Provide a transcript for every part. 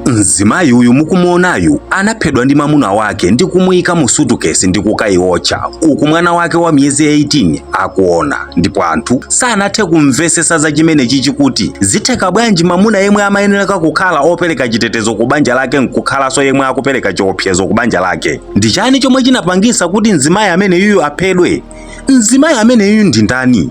Mzimayi uyu mukumuonayu anaphedwa ndi mamuna wake ndi kumuyika mu suitcase ndi kukayiotcha uku mwana wake wa miyezi 18 akuona, ndipo anthu sanathe kumvesesa za chimenechi chikuti zitheka bwanji mamuna yemwe amayenera kukhala opereka chitetezo ku banja lake nkukhalanso yemwe akupereka chiopsezo ku banja lake. Ndi chani chomwe chinapangisa kuti mzimayi ameneyuyu aphedwe? Mzimayi ameneyuyu ndi ndani?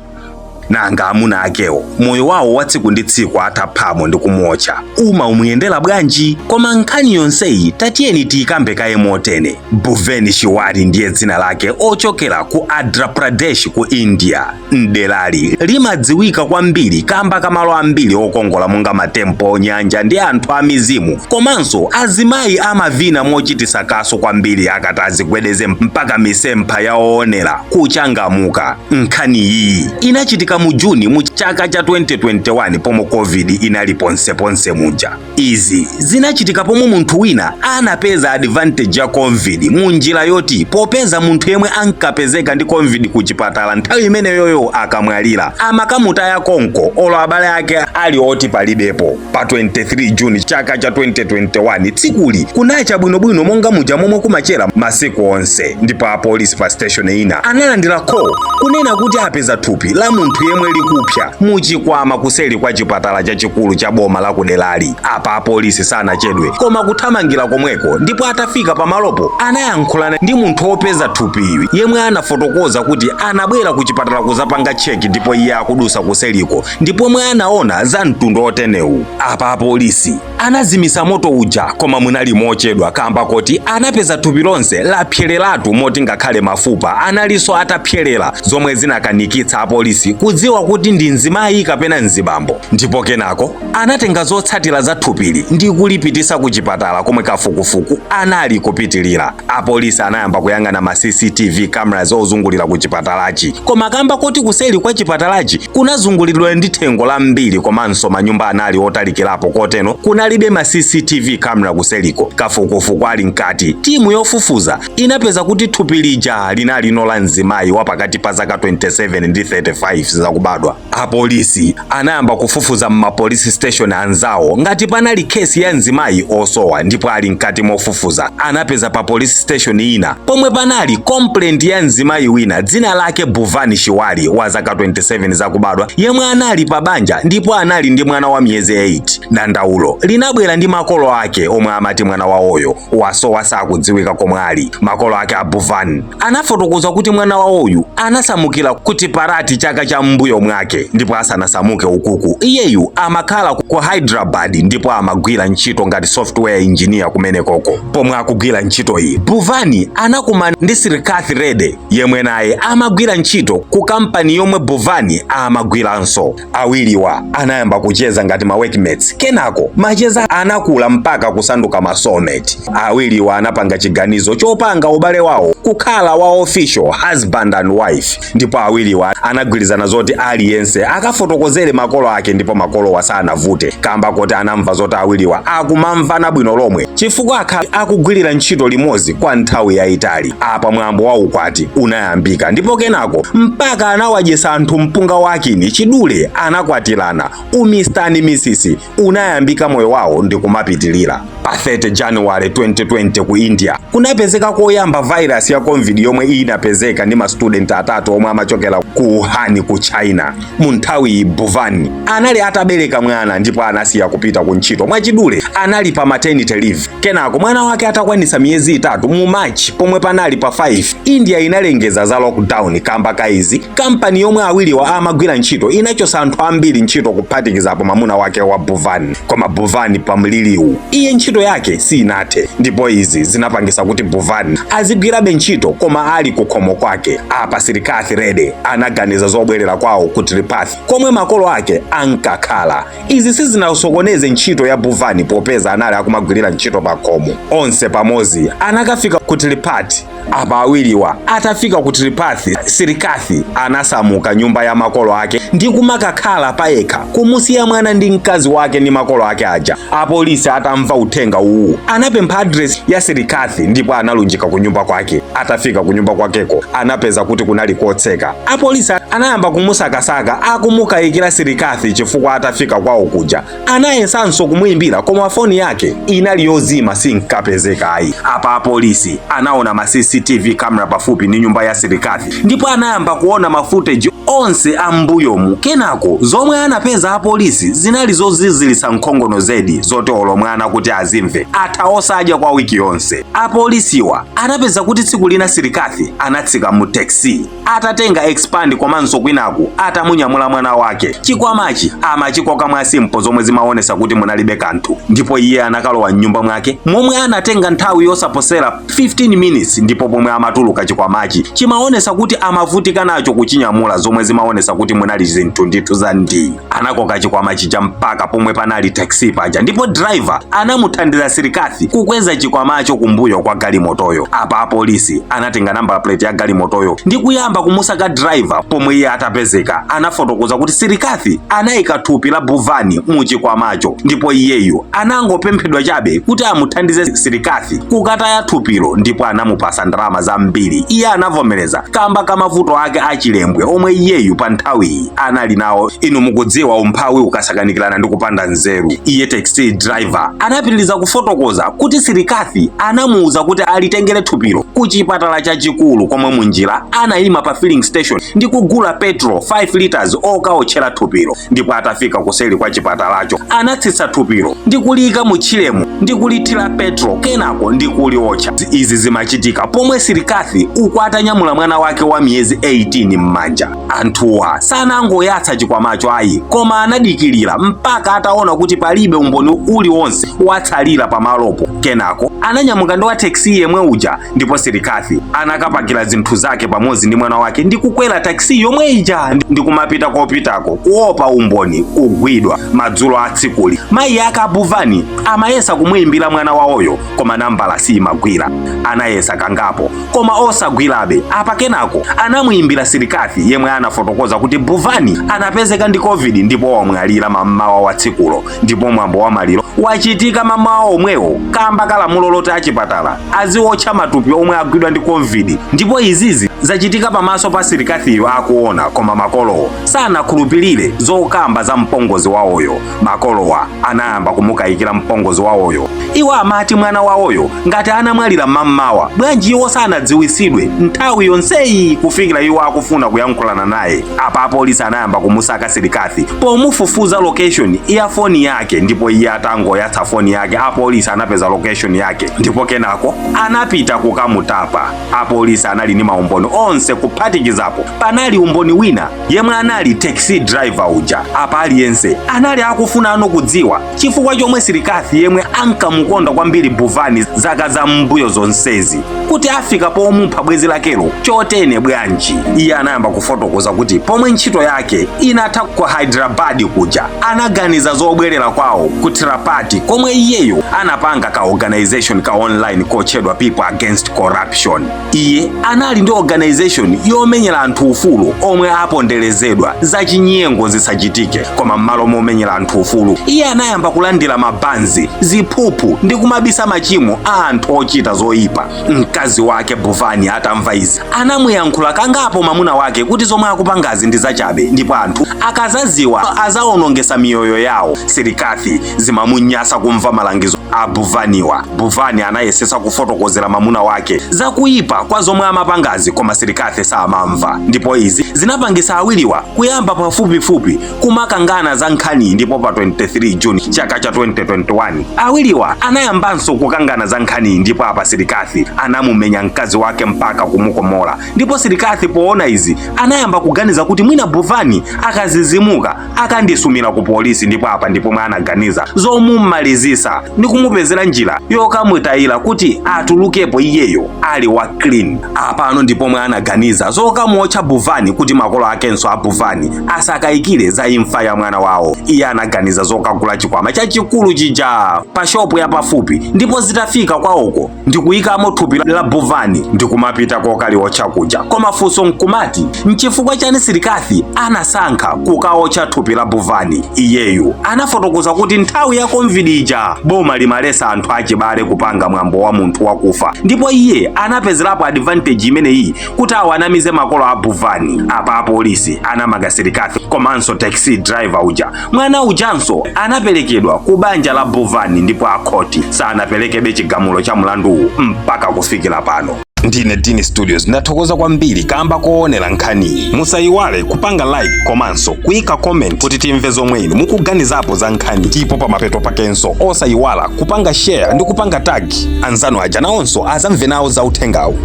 Nanga amuna akewo moyo wawo wa tsiku ndi tsiku ataphamo ndi kumuotcha umuyendera bwanji? Koma nkhani yonseyi tatiyeni tiyikambe kaye motene. Bhuvani Shiwari ndiye dzina lake, ochokera ku Andhra Pradesh ku India. Mderali limadziwika kwambiri kamba kamalo ambiri okongola monga matempo, nyanja ndi anthu amizimu, komanso azimayi amavina mochitisa kaso kwambiri akati azigwedeze mpaka misempha ya oonera kuchangamuka. Nkhani iyi inachitika mu Juni mu chaka cha 2021 pomwe COVID inali ponseponse muja. Izi zinachitika pomwe munthu wina anapeza advantage ya COVID mu njira yoti popeza munthu yemwe ankapezeka ndi COVID ku chipatala nthawi imeneyoyo akamwalira amakamutaya konko olo abale ake ali oti palibepo. Pa 23 Juni chaka cha 2021 tsikuli kunacha bwinobwino monga muja momwe kumachera masiku onse, ndipo apolisi pa station ina analandira call kunena kuti apeza thupi la munthu yemwe likupsa muchikwama kuseli kwa chipatala chachikulu cha boma la kudelali. Apa apolisi sanachedwe koma kuthamangira komweko, ndipo atafika pamalopo anayankhulana ndi munthu opeza thupi iwi yemwe anafotokoza kuti anabwera ku chipatala kuzapanga cheki ndipo iye akudusa kuseliko ndipo mwe anaona za mtundu otenewu. Apa apolisi anazimisa moto uja koma munali mochedwa kamba kuti anapeza thupi lonse lapyereratu moti ngakhale mafupa analiso atapyerera zomwe zinakanikitsa apolisi kudziwa kuti ndi mzimayi kapena mzibambo. Ndipo kenako anatenga zotsatira za thupili ndi kulipitisa ku chipatala komwe kafukufuku anali kupitilira. Apolisi anayamba kuyang'ana ma CCTV cameras ozungulira ku chipatalachi, koma kamba kuti kuseli kwa chipatalachi kunazungulidwa ndi thengo la mbiri komanso manyumba anali otalikirapo koteno kunalibe ma CCTV camera kuseliko. Kafukufuku ali mkati, timu yofufuza inapeza kuti thupi lija linali la mzimayi wapakati pa zaka 27 ndi 35 zakubadwa. Apolisi anayamba kufufuza m'mapolisi station anzawo ngati panali kesi ya mzimayi osowa, ndipo ali mkati mofufuza anapeza pa police station ina pomwe panali complaint ya mzimayi wina dzina lake Bhuvani Shiwari wa zaka 27 zakubadwa yemwe anali pa banja ndipo anali ndi mwana wa miyezi 8. Dandaulo linabwera ndi makolo ake omwe amati mwana wawoyo wasowa sakudziwika komwe ali. Makolo ake a Bhuvani anafotokoza kuti mwana wawoyu anasamukira kuti parati chaka cha mbuyo mwake, ndipo asanasamuke ukuku iyeyu amakhala ku Hyderabad ndipo amagwira ntchito ngati software engineer kumene koko. Pomwe akugwira ntchito iyi Bhuvani anakumana ndi Srikath Reddy yemwe naye amagwira ntchito ku kampani yomwe Bhuvani amagwiranso. Awiriwa anayamba kucheza ngati ma workmates, kenako macheza anakula mpaka kusanduka ma soulmate. Awiriwa anapanga chiganizo chopanga ubale wawo kukhala wa official husband and wife, ndipo awiriwa anagwirizana zoti aliyense akafotokozere makolo ake, ndipo makolo wasanavute kamba kuti anamva zoti awiriwa akumamvana bwino lomwe chifukwa akhala akugwirira ntchito limodzi kwa nthawi yayitali. Apa mwambo wa ukwati unayambika, ndipo kenako mpaka anawadyesa anthu mpunga wakini chidule anakwatirana. Mr. ndi Mrs. unayambika moyo wawo ndi kumapitilira. Pa 30 January 2020 ku India kunapezeka koyamba virus ya COVID yomwe inapezeka ndi ma student atatu omwe amachokera ku Wuhan ku China. Mu nthawi Bhuvani anali atabereka mwana ndipo anasiya kupita ku ntchito mwachidule, anali pa maternity leave. Kenako mwana wake atakwanisa miyezi 3 mu March pomwe panali pa 5 India inalengeza za lockdown kamba kaizi kampani yomwe awiriwa amagwira ntchito inachosa anthu ambiri ntchito kuphatikizapo mamuna wake wa Bhuvani. Koma Bhuvani pamliliwu iye ntchito yake sinathe, ndipo izi zinapangisa kuti Bhuvani azigwirabe ntchito koma ali kukhomo kwake. Apa Srikath Reddy anaganiza zobwerera kwawo ku Tirupati komwe makolo ake ankakhala. Izi sizinasokoneze ntchito ya Bhuvani popeza anali akumagwirira ntchito pa khomo. Onse pamozi anakafika ku Tiripati. Apa awiriwa atafika ku Tiripati, Sirikathi anasamuka nyumba ya makolo ake ndi kumakakhala payekha kumusiya mwana ndi mkazi wake ndi makolo ake aja. Apolisi atamva uthenga uwu anapempha address ya Sirikathi ndipo analunjika ku nyumba kwake. Atafika ku nyumba kwakeko anapeza kuti kunali kotseka. Apolisi anayamba kumusakasaka akumukayikira Sirikathi chifukwa atafika kwawo kuja anayesanso kumuimbira koma foni yake inali yozima sinkapezeka ayi. Apa apolisi anaona ma CCTV camera pafupi ni nyumba ya Sirikathi ndipo anayamba kuona ma footage onse ambuyomu. Kenako zomwe anapeza apolisi zinali zozizilisa nkhongono zedi zoti olomwana kuti azimve ataosaja kwa wiki yonse. Apolisiwa anapeza kuti tsiku lina Sirikathi anatsika mu taxi atatenga expand komanso kwinaku atamunyamula mwana wake. Chikwamachi amachikoka mwa simpo zomwe zimaonesa kuti munalibe kanthu ndipo iye anakalowa mnyumba mwake momwe anatenga nthawi yosaposera 15 minutes ndipo pomwe amatuluka chikwamachi chimaonesa kuti amavutika nacho kuchinyamula zomwe zimaonesa kuti munali zinthu ndithu za ndi. Anakoka chikwamachi cha mpaka pomwe panali taxi paja ndipo driver anamuthandiza Sirikathi kukweza chikwamacho kumbuyo kwa galimotoyo. Apa apolisi anatenga number plate ya galimotoyo ndi kuyamba kumusaka driver. Pomwe iye atapezeka anafotokoza kuti Sirikathi anayika thupi la Bhuvani mu chikwamacho ndipo iyeyo anangopemphedwa chabe kuti amuthandize Sirikathi kukataya thupilo ndipo anamupasa ndalama zambiri. Iye anavomereza kamba kamavuto ake achilembwe omwe iyeyu pa nthawi anali nawo. Inu mukudziwa umphawi ukasakanikirana ndi kupanda nzeru. Iye taxi driver anapitiriza kufotokoza kuti Sirikathi anamuuza kuti alitengere thupilo ku chipatala chachikulu komwe munjira anayima pa filling station ndi kugula petrol 5 liters okaotchera thupilo ndipo atafika kuseli kwa chipatalacho anatsitsa thupilo ndi kuliyika mu chilemu ndi kulithira petrol kenako ndi kuliotcha. Izi zimachitika pomwe Sirikathi atanyamula mwana wake wa miyezi 18 m'manja. Anthuwa sanangoyatsa chikwamacho ayi koma anadikirira mpaka ataona kuti palibe umboni uliwonse watsalira pamalopo. Kenako ananyamuka ndi wa taxi yemwe uja ndipo Sirikathi anakapakira zinthu zake pamodzi ndi mwana wake ndi kukwera taxi yomwe ija ndi kumapita kopitako kuopa umboni kugwidwa. Madzulo a tsikuli mayi ake Bhuvani amayesa kumuimbira mwana wawoyo koma nambala simagwira. Anayesa kangapo koma osagwirabe. Apa kenako anamuimbira Sirikathi yemwe anafotokoza kuti Bhuvani anapezeka ndi COVID ndipo wamwalira mamawa wa tsikulo ndipo mwambo wa maliro wachitika mamawa omwewo kamba kalamulo loti achipatala aziotcha matupi omwe agwidwa ndi COVID ndipo izizi zachitika pamaso pa Sirikathiyo akuona koma makolowo sanakhulupirire zokamba za mpongozi wawoyo. Makolowa anayamba kumukayikira mpongozi wawoyo. Iwo amati mwana wawoyo ngati anamwalira mamawa bwanji iwo sanadziwisidwe nthawi yonseyi kufikira iwo akufuna kuyankhulana naye. Apa apolisi anayamba kumusaka Sirikathi pomufufuza location ya foni yake ndipo iye atangoyatsa foni yake apolisi anapeza location yake ndipo kenako anapita kukamutapa. Apolisi anali ni maumboni onse kuphatikizapo panali umboni wina yemwe anali taxi driver uja. Apa aliyense anali akufuna kudziwa chifukwa chomwe Sirikathi yemwe ankamukonda kwambiri Bhuvani zaka za mbuyo zonsezi kuti afika pomupha bwezi lakelo chotene bwanji. Iye anayamba kufotokoza kuti pomwe ntchito yake inatha ku Hyderabad kuja anaganiza zobwerera kwawo ku Tirupati komwe iyeyo anapanga ka organization ka online kochedwa People Against Corruption. Iye anali ndi organization yomenyera anthu ufulu omwe aponderezedwa za chinyengo zisachitike koma mmalo momenyera anthu ufulu iye anayamba kulandira mabanzi ziphuphu ndi kumabisa machimo a anthu ochita zoyipa. Mkazi wake Bhuvani atamva izi anamuyankhula kangapo mamuna wake kuti zomwe akupangazi ndi zachabe ndipo anthu akazaziwa azaonongesa miyoyo yawo. Sirikathi zimamunyasa kumva malangizo a Bhuvaniwa. Bhuvani anayesesa kufotokozera mamuna wake zakuyipa kwa zomwe amapangazi koma Sirikathi samamva ndipo izi zinapangisa awiriwa kuyamba pafupifupi kumakangana za nkhani ndipo pa 23 Juni chaka cha 2021 awiriwa anayambanso kukangana za nkhani ndipo apa Sirikathi anamumenya mkazi wake mpaka kumukomola ndipo Sirikathi poona izi anayamba kuganiza kuti mwina Bhuvani akazizimuka akandisumira ku polisi ndipo apa ndipo mwana anaganiza zomumalizisa ndi kumupezera njira yokamwitayira kuti atulukepo iyeyo ali wa clean. Apano ndipo mwe anaganiza zokamotcha Buvani kuti makolo akenso a Buvani asakayikire za imfa ya mwana wawo. Iye anaganiza zokagula chikwama chachikulu chija pa shopu ya pafupi, ndipo zitafika kwawoko ndikuyikamo thupi la Buvani ndikumapita kokaliwotcha kuja. Koma funso nkumati nchifukwa chani Sirikathi anasankha kukaotcha thupi la Buvani. Iyeyu anafotokoza kuti nthawi ya COVID ija boma limalesa anthu achibale kupanga mwambo wa munthu wakufa, ndipo iye anapezerapo advantage imeneyi kuti awanamize makolo a Buvani. Apa apolisi anamanga Sirikathi komanso taxi driver uja. Mwana ujanso anaperekedwa ku banja la Buvani, ndipo akhoti sanaperekebe chigamulo cha mlandu mpaka kufikira pano. Ndine Dini Studios ndathokoza kwambiri kamba koonera nkhani. Musayiwale kupanga like komanso kuyika comment kuti timve zomwe inu mukuganizapo za nkhani. Ndipo pamapeto pakenso osayiwala kupanga share ndi kupanga tag anzanu aja nawonso azamve nawo za uthengawu.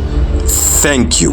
Thank you.